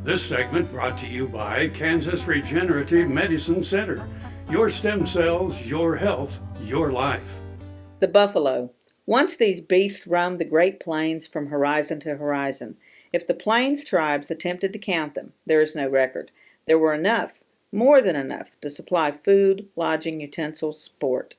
This segment brought to you by Kansas Regenerative Medicine Center. Your stem cells, your health, your life. The buffalo. Once these beasts roamed the Great Plains from horizon to horizon. If the Plains tribes attempted to count them, there is no record. There were enough, more than enough, to supply food, lodging, utensils, sport.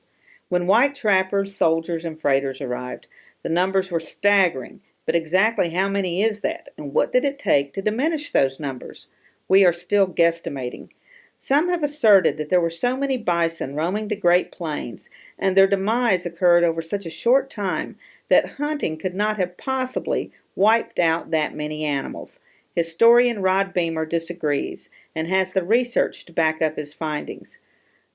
When white trappers, soldiers, and freighters arrived, the numbers were staggering. But exactly how many is that, and what did it take to diminish those numbers? We are still guesstimating. Some have asserted that there were so many bison roaming the Great Plains, and their demise occurred over such a short time, that hunting could not have possibly wiped out that many animals. Historian Rod Beamer disagrees, and has the research to back up his findings.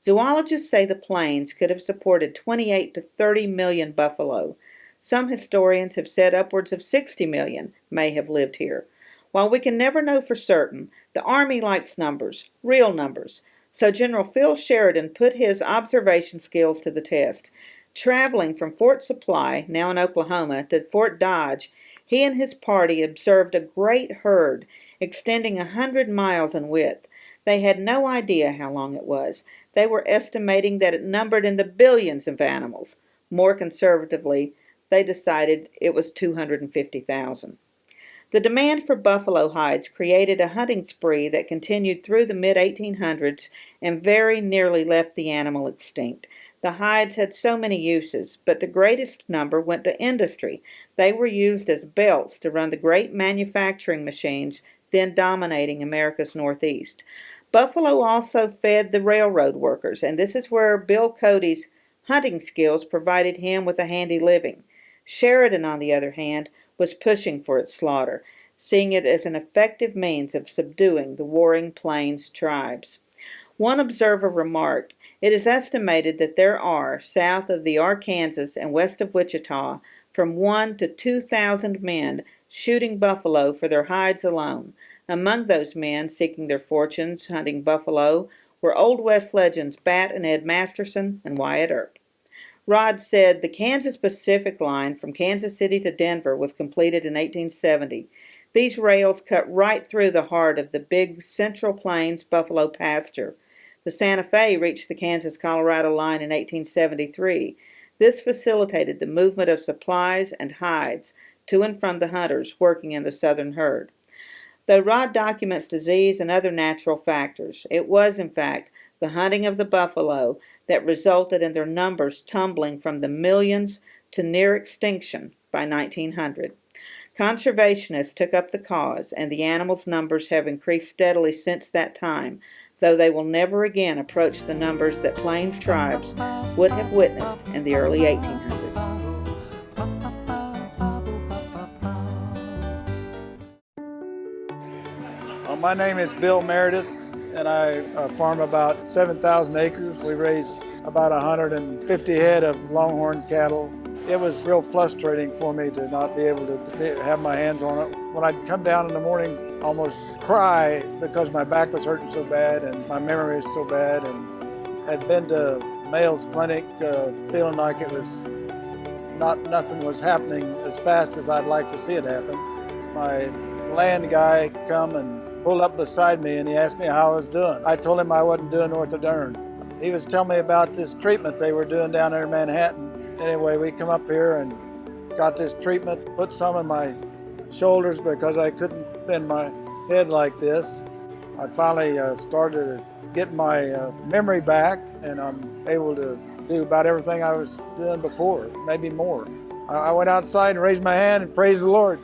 Zoologists say the plains could have supported 28 to 30 million buffalo. Some historians have said upwards of 60 million may have lived here. While we can never know for certain, the Army likes numbers, real numbers. So General Phil Sheridan put his observation skills to the test. Traveling from Fort Supply, now in Oklahoma, to Fort Dodge, he and his party observed a great herd extending 100 miles in width. They had no idea how long it was. They were estimating that it numbered in the billions of animals. More conservatively, they decided it was 250,000. The demand for buffalo hides created a hunting spree that continued through the mid-1800s and very nearly left the animal extinct. The hides had so many uses, but the greatest number went to industry. They were used as belts to run the great manufacturing machines then dominating America's Northeast. Buffalo also fed the railroad workers, and this is where Bill Cody's hunting skills provided him with a handy living. Sheridan, on the other hand, was pushing for its slaughter, seeing it as an effective means of subduing the warring Plains tribes. One observer remarked, "It is estimated that there are, south of the Arkansas and west of Wichita, from 1 to 2,000 men shooting buffalo for their hides alone. Among those men seeking their fortunes hunting buffalo were Old West legends Bat and Ed Masterson and Wyatt Earp." Rod said the Kansas Pacific line from Kansas City to Denver was completed in 1870. These rails cut right through the heart of the big Central Plains buffalo pasture. The Santa Fe reached the Kansas-Colorado line in 1873. This facilitated the movement of supplies and hides to and from the hunters working in the southern herd. Though Rod documents disease and other natural factors, it was, in fact, the hunting of the buffalo that resulted in their numbers tumbling from the millions to near extinction by 1900. Conservationists took up the cause, and the animals' numbers have increased steadily since that time, though they will never again approach the numbers that Plains tribes would have witnessed in the early 1800s. My name is Bill Meredith, and I farm about 7,000 acres. We raise about 150 head of longhorn cattle. It was real frustrating for me to not be able to have my hands on it. When I'd come down in the morning, almost cry because my back was hurting so bad and my memory was so bad, and had been to Mayo's clinic feeling like it was nothing was happening as fast as I'd like to see it happen. My land guy come and pulled up beside me and he asked me how I was doing. I told him I wasn't doing worth a darn. He was telling me about this treatment they were doing down there in Manhattan. Anyway, we come up here and got this treatment, put some in my shoulders because I couldn't bend my head like this. I finally started getting my memory back, and I'm able to do about everything I was doing before, maybe more. I went outside and raised my hand and praised the Lord,